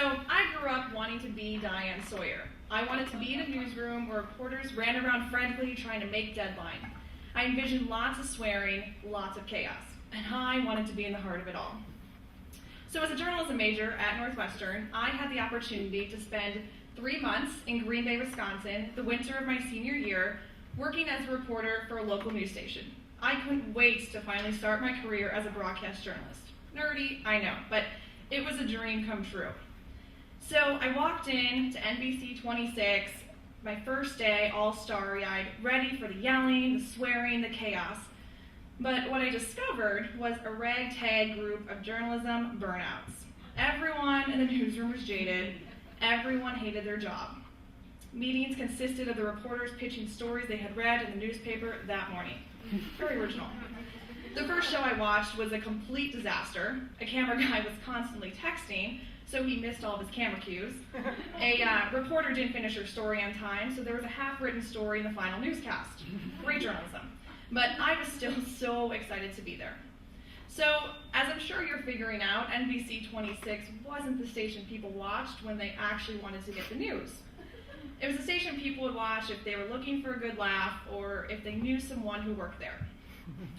So I grew up wanting to be Diane Sawyer. I wanted to be in a newsroom where reporters ran around frantically trying to make deadline. I envisioned lots of swearing, lots of chaos, and I wanted to be in the heart of it all. So as a journalism major at Northwestern, I had the opportunity to spend 3 months in Green Bay, Wisconsin, the winter of my senior year, working as a reporter for a local news station. I couldn't wait to finally start my career as a broadcast journalist. Nerdy, I know, but it was a dream come true. So I walked in to NBC 26, my first day, all starry-eyed, ready for the yelling, the swearing, the chaos. But what I discovered was a ragtag group of journalism burnouts. Everyone in the newsroom was jaded. Everyone hated their job. Meetings consisted of the reporters pitching stories they had read in the newspaper that morning. Very original. The first show I watched was a complete disaster. A camera guy was constantly texting, so he missed all of his camera cues. A reporter didn't finish her story on time, so there was a half-written story in the final newscast. Great journalism. But I was still so excited to be there. So, as I'm sure you're figuring out, NBC 26 wasn't the station people watched when they actually wanted to get the news. It was a station people would watch if they were looking for a good laugh or if they knew someone who worked there.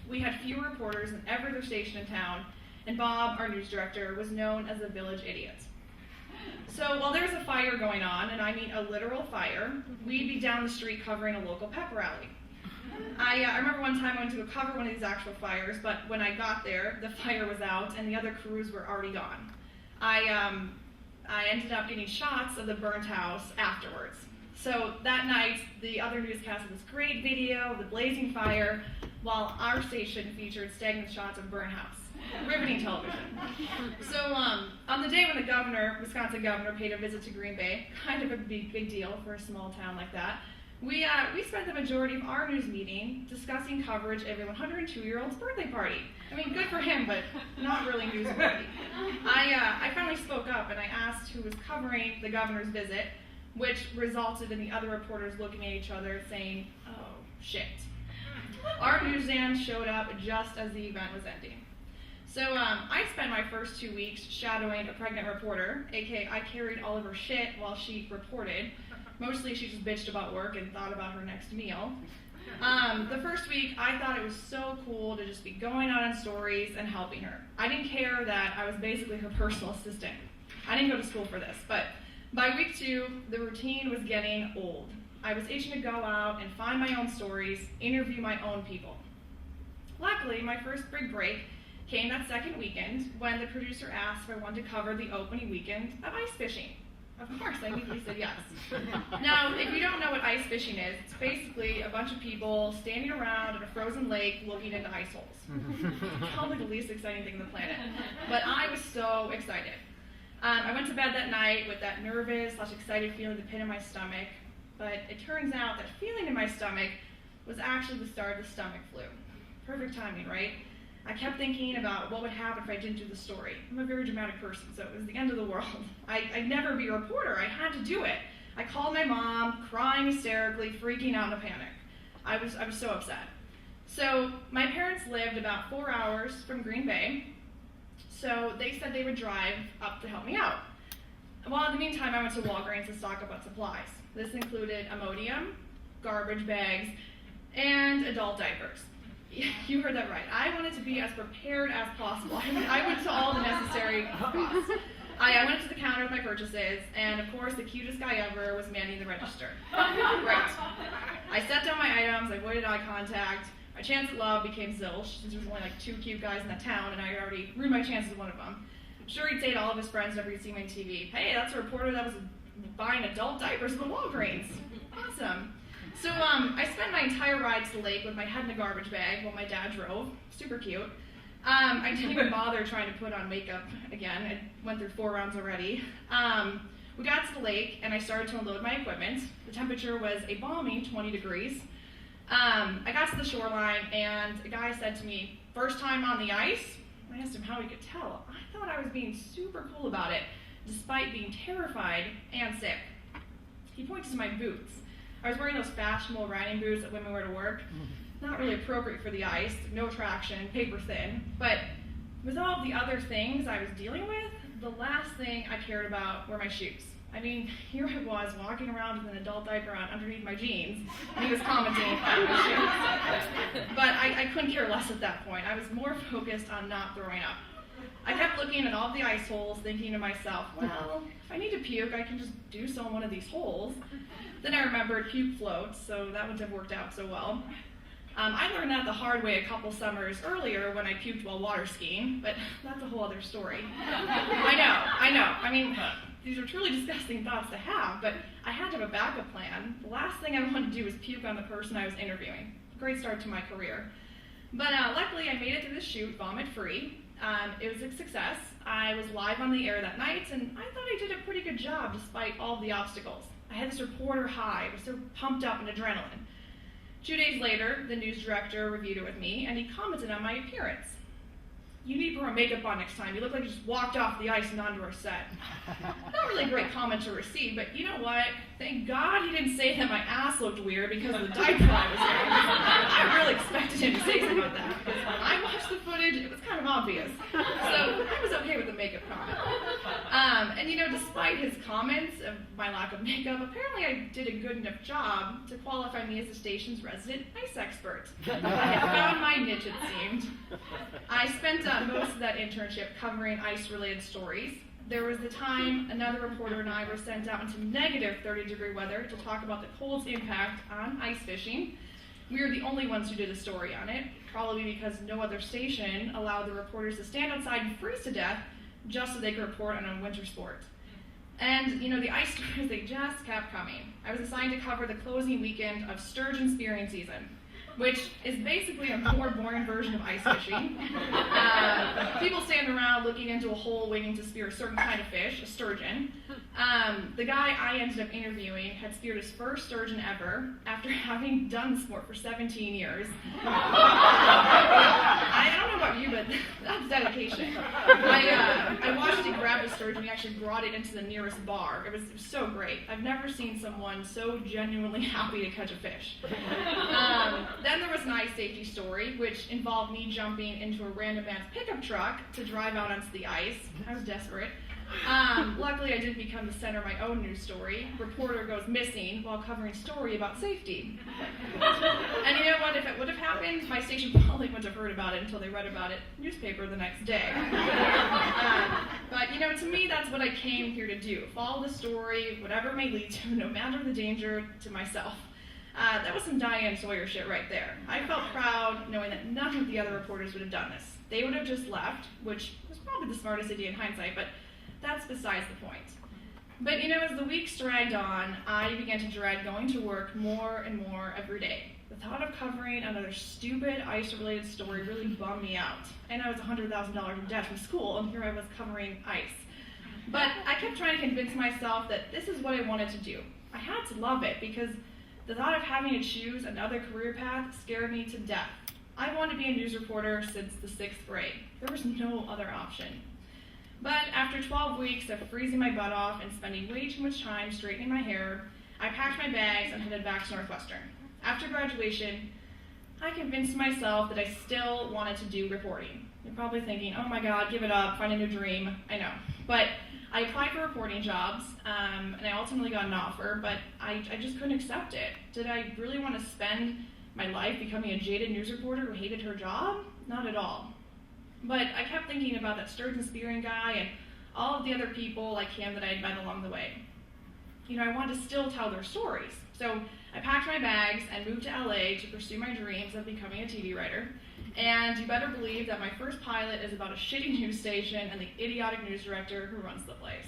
We had fewer reporters than every other station in town, and Bob, our news director, was known as the village idiot. So while there was a fire going on, and I mean a literal fire, we'd be down the street covering a local pep rally. I remember one time I went to go cover one of these actual fires, but when I got there, the fire was out and the other crews were already gone. I ended up getting shots of the burnt house afterwards. So that night, the other newscast had this great video of the blazing fire, while our station featured stagnant shots of burnt house. Riveting television. So on the day when the Wisconsin governor, paid a visit to Green Bay, kind of a big deal for a small town like that, we spent the majority of our news meeting discussing coverage of a 102-year-old's birthday party. I mean, good for him, but not really newsworthy. I finally spoke up and I asked who was covering the governor's visit, which resulted in the other reporters looking at each other saying, oh, shit. Our newsman showed up just as the event was ending. So I spent my first 2 weeks shadowing a pregnant reporter, aka I carried all of her shit while she reported. Mostly she just bitched about work and thought about her next meal. The first week, I thought it was so cool to just be going out on stories and helping her. I didn't care that I was basically her personal assistant. I didn't go to school for this, but by week 2, the routine was getting old. I was itching to go out and find my own stories, interview my own people. Luckily, my first big break came that second weekend when the producer asked if I wanted to cover the opening weekend of ice fishing. Of course, I immediately said yes. Now, if you don't know what ice fishing is, it's basically a bunch of people standing around at a frozen lake looking into ice holes. It's probably the least exciting thing on the planet. But I was so excited. I went to bed that night with that nervous/excited feeling in the pit of my stomach, but it turns out that feeling in my stomach was actually the start of the stomach flu. Perfect timing, right? I kept thinking about what would happen if I didn't do the story. I'm a very dramatic person, so it was the end of the world. I'd never be a reporter. I had to do it. I called my mom, crying hysterically, freaking out in a panic. I was so upset. So my parents lived about 4 hours from Green Bay, so they said they would drive up to help me out. Well, in the meantime, I went to Walgreens to stock up on supplies. This included Imodium, garbage bags, and adult diapers. You heard that right. I wanted to be as prepared as possible. I went to all the necessary spots. I went to the counter with my purchases, and of course, the cutest guy ever was manning the register. Great. I set down my items, I avoided eye contact. My chance at love became zilch, since there was only like 2 cute guys in that town, and I had already ruined my chances with one of them. I'm sure he'd say to all of his friends whenever he'd see me on TV, hey, that's a reporter that was buying adult diapers at the Walgreens. Awesome. So I spent my entire ride to the lake with my head in a garbage bag while my dad drove. Super cute. I didn't even bother trying to put on makeup again. I went through 4 rounds already. We got to the lake, and I started to unload my equipment. The temperature was a balmy 20 degrees. I got to the shoreline, and a guy said to me, first time on the ice? I asked him how he could tell. I thought I was being super cool about it, despite being terrified and sick. He pointed to my boots. I was wearing those fashionable riding boots that women wear to work. Not really appropriate for the ice, no traction, paper thin. But with all of the other things I was dealing with, the last thing I cared about were my shoes. I mean, here I was walking around with an adult diaper on underneath my jeans, and he was commenting on my shoes. But I couldn't care less at that point. I was more focused on not throwing up. I kept looking at all the ice holes, thinking to myself, well, if I need to puke, I can just do so in one of these holes. Then I remembered puke floats, so that wouldn't have worked out so well. I learned that the hard way a couple summers earlier when I puked while water skiing, but that's a whole other story. I know. I mean, these are truly disgusting thoughts to have, but I had to have a backup plan. The last thing I wanted to do was puke on the person I was interviewing. Great start to my career. But luckily, I made it through the shoot vomit-free. It was a success. I was live on the air that night, and I thought I did a pretty good job despite all the obstacles. I had this reporter high. I was so pumped up in adrenaline. 2 days later, the news director reviewed it with me, and he commented on my appearance. You need to put more makeup on next time. You look like you just walked off the ice and onto our set. Not really a great comment to receive, but you know what? Thank God he didn't say that my ass looked weird because of the diaper I was wearing. I really expected him to say something about that, because when I watched the footage, it was kind of obvious. So I was okay with the makeup comment. And you know, despite his comments of my lack of makeup, apparently I did a good enough job to qualify me as the station's resident ice expert. I had found my niche, it seemed. I spent most of that internship covering ice-related stories. There was the time another reporter and I were sent out into negative 30-degree weather to talk about the cold's impact on ice fishing. We were the only ones who did a story on it, probably because no other station allowed the reporters to stand outside and freeze to death just so they could report on a winter sport. And, you know, the ice stories, they just kept coming. I was assigned to cover the closing weekend of sturgeon spearing season, which is basically a more boring version of ice fishing. People stand around looking into a hole waiting to spear a certain kind of fish, a sturgeon. The guy I ended up interviewing had speared his first sturgeon ever after having done the sport for 17 years. I don't know about you, but that's dedication. I watched him grab the sturgeon. He actually brought it into the nearest bar. It was so great. I've never seen someone so genuinely happy to catch a fish. Then there was an ice safety story, which involved me jumping into a random man's pickup truck to drive out onto the ice. I was desperate. Luckily, I didn't become the center of my own news story. Reporter goes missing while covering story about safety. And you know what? If it would have happened, my station probably wouldn't have heard about it until they read about it in the newspaper the next day. But you know, to me, that's what I came here to do. Follow the story, whatever it may lead to, no matter the danger to myself. That was some Diane Sawyer shit right there. I felt proud knowing that none of the other reporters would have done this. They would have just left, which was probably the smartest idea in hindsight, but that's besides the point. But you know, as the weeks dragged on, I began to dread going to work more and more every day. The thought of covering another stupid ice-related story really bummed me out. And I was $100,000 in debt from school, and here I was covering ice. But I kept trying to convince myself that this is what I wanted to do. I had to love it, because the thought of having to choose another career path scared me to death. I wanted to be a news reporter since the 6th grade. There was no other option. But after 12 weeks of freezing my butt off and spending way too much time straightening my hair, I packed my bags and headed back to Northwestern. After graduation, I convinced myself that I still wanted to do reporting. You're probably thinking, oh my God, give it up, find a new dream. I know. But I applied for reporting jobs, and I ultimately got an offer, but I just couldn't accept it. Did I really want to spend my life becoming a jaded news reporter who hated her job? Not at all. But I kept thinking about that sturgeon spearing guy and all of the other people like him that I had met along the way. You know, I wanted to still tell their stories. So I packed my bags and moved to LA to pursue my dreams of becoming a TV writer. And you better believe that my first pilot is about a shitty news station and the idiotic news director who runs the place.